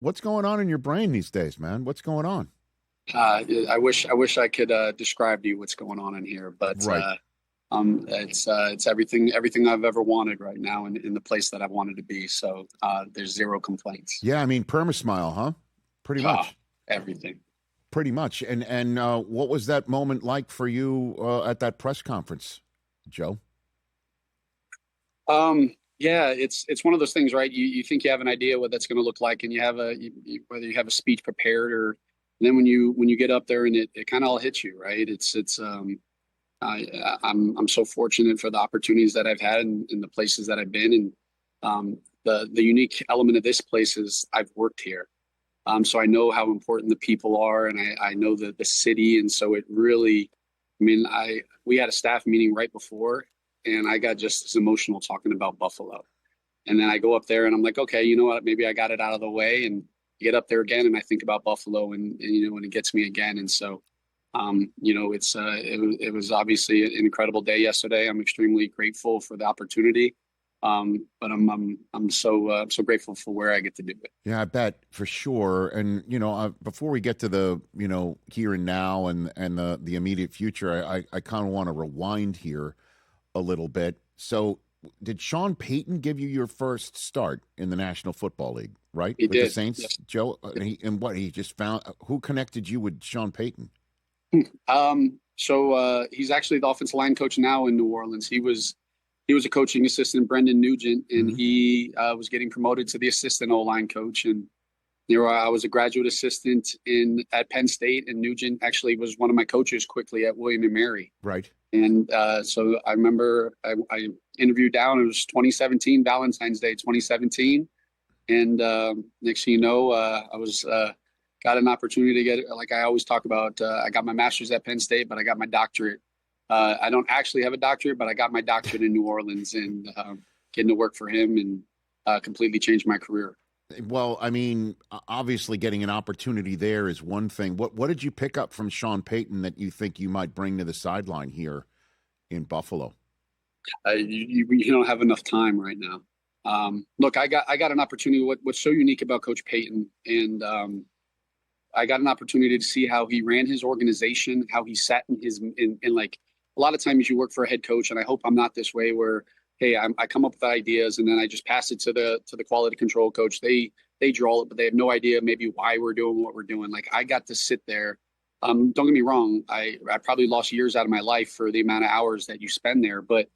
What's going on in your brain these days, man? What's going on? I wish I could describe to you what's going on in here, but Right. it's everything I've ever wanted right now in the place that I wanted to be. So there's zero complaints. Yeah, I mean, perma-smile, huh? Pretty Ah, much. everything. Pretty much. And what was that moment like for you at that press conference, Joe? Yeah, it's one of those things, right? You think you have an idea what that's going to look like, and you have whether you have a speech prepared or, and then when you get up there and it kind of all hits you, right? I'm so fortunate for the opportunities that I've had in the places that I've been, and the unique element of this place is I've worked here, so I know how important the people are, and I know the city, and so it really, I mean, we had a staff meeting right before, and I got just as emotional talking about Buffalo, and then I go up there and I'm like, okay, you know what, maybe I got it out of the way, and get up there again and I think about Buffalo, and it gets me again, and so. It was obviously an incredible day yesterday. I'm extremely grateful for the opportunity, but I'm so grateful for where I get to do it. Yeah, I bet for sure. And before we get to the here and now and the immediate future, I kind of want to rewind here a little bit. So, did Sean Payton give you your first start in the National Football League? Right, He with did, the Saints, yes. Joe. He just found who connected you with Sean Payton? So he's actually the offensive line coach now in New Orleans. He was a coaching assistant, Brendan Nugent, and Mhm. he was getting promoted to the assistant O-line coach. And I was a graduate assistant at Penn State, and Nugent actually was one of my coaches quickly at William and Mary. Right. And so I remember I interviewed down. It was 2017, Valentine's Day, 2017. And next thing you know, I was got an opportunity to get, like I always talk about, I got my master's at Penn State, but I got my doctorate. I don't actually have a doctorate, but I got my doctorate in New Orleans, and getting to work for him and completely changed my career. Well, I mean, obviously getting an opportunity there is one thing. What did you pick up from Sean Payton that you think you might bring to the sideline here in Buffalo? You don't have enough time right now. Look, I got an opportunity. What's so unique about Coach Payton, and I got an opportunity to see how he ran his organization, how he sat in like a lot of times you work for a head coach, and I hope I'm not this way where, hey, I come up with ideas and then I just pass it to the quality control coach. They draw it, but they have no idea maybe why we're doing what we're doing. Like I got to sit there. Don't get me wrong. I probably lost years out of my life for the amount of hours that you spend there, but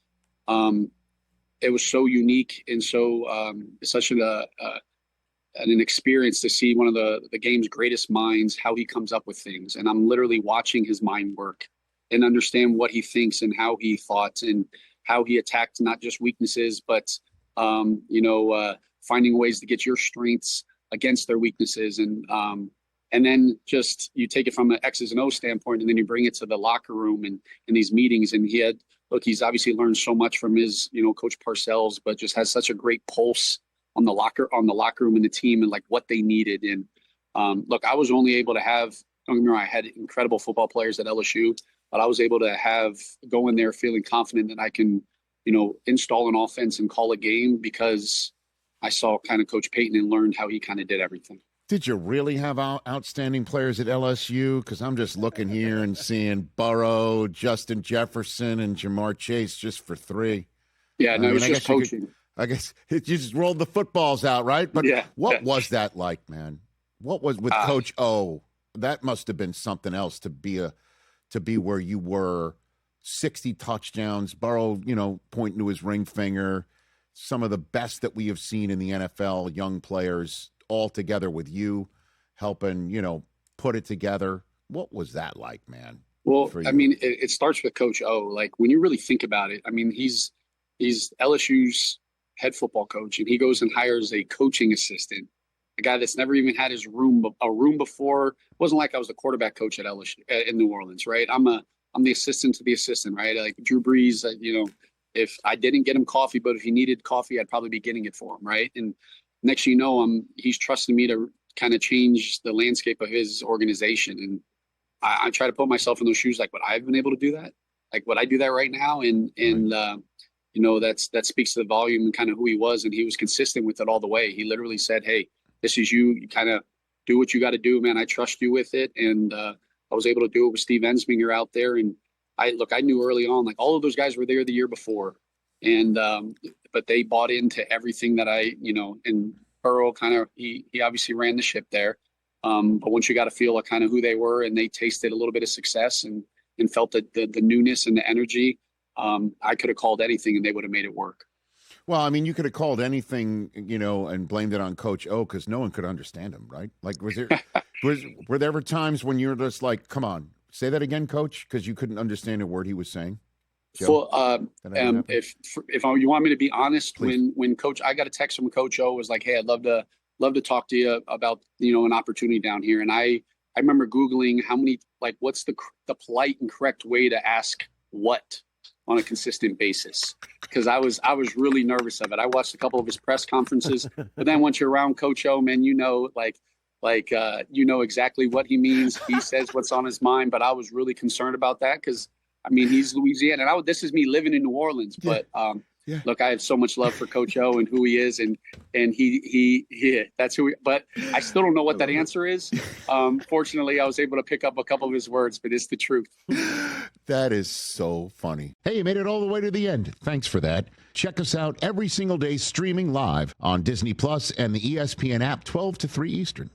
it was so unique and so such an experience to see one of the game's greatest minds, how he comes up with things. And I'm literally watching his mind work and understand what he thinks and how he thought and how he attacked not just weaknesses, but, finding ways to get your strengths against their weaknesses. And then just you take it from an X's and O's standpoint, and then you bring it to the locker room and in these meetings. And he's obviously learned so much from his, Coach Parcells, but just has such a great pulse on the locker room and the team and like what they needed. And look, I was only able to have, don't get me wrong, I had incredible football players at LSU, but I was able to go in there feeling confident that I can, install an offense and call a game because I saw kind of Coach Payton and learned how he kind of did everything. Did you really have outstanding players at LSU? Because I'm just looking here and seeing Burrow, Justin Jefferson, and Jamar Chase just for three. Yeah, no, it was just coaching. I guess you just rolled the footballs out, right? But yeah, what was that like, man? What was with Coach O? That must have been something else to be where you were. 60 touchdowns, Burrow, pointing to his ring finger. Some of the best that we have seen in the NFL, young players all together with you, helping, put it together. What was that like, man? Well, I mean, it starts with Coach O. Like when you really think about it, I mean, he's LSU's head football coach, and he goes and hires a coaching assistant, a guy that's never even had a room before. It wasn't like I was the quarterback coach at LSU in New Orleans, right? I'm the assistant to the assistant, right? Like Drew Brees, if I didn't get him coffee, but if he needed coffee, I'd probably be getting it for him, right? And next thing you know, he's trusting me to kind of change the landscape of his organization. And I try to put myself in those shoes, like, would I have been able to do that? Like, would I do that right now? And that speaks to the volume and kind of who he was. And he was consistent with it all the way. He literally said, hey, this is you. You kind of do what you got to do, man. I trust you with it. And I was able to do it with Steve Ensminger out there. And I knew early on, like all of those guys were there the year before. And but they bought into everything that and Burrow he obviously ran the ship there. But once you got a feel of kind of who they were and they tasted a little bit of success and felt the newness and the energy, I could have called anything and they would have made it work. Well, I mean, you could have called anything, and blamed it on Coach O because no one could understand him, right? Like, were there ever times when you're just like, come on, say that again, Coach, because you couldn't understand a word he was saying? Joe, if you want me to be honest, Please. when Coach, I got a text from Coach O, was like, hey, I'd love to talk to you about, an opportunity down here. And I remember Googling what's the polite and correct way to ask what on a consistent basis. Because I was really nervous of it. I watched a couple of his press conferences, but then once you're around Coach O, man, exactly what he means. He says what's on his mind, but I was really concerned about that because, I mean, he's Louisiana, and this is me living in New Orleans. But look, I have so much love for Coach O and who he is, and he that's who. But I still don't know what that answer is. Fortunately, I was able to pick up a couple of his words, but it's the truth. That is so funny. Hey, you made it all the way to the end. Thanks for that. Check us out every single day streaming live on Disney Plus and the ESPN app 12 to 3 Eastern.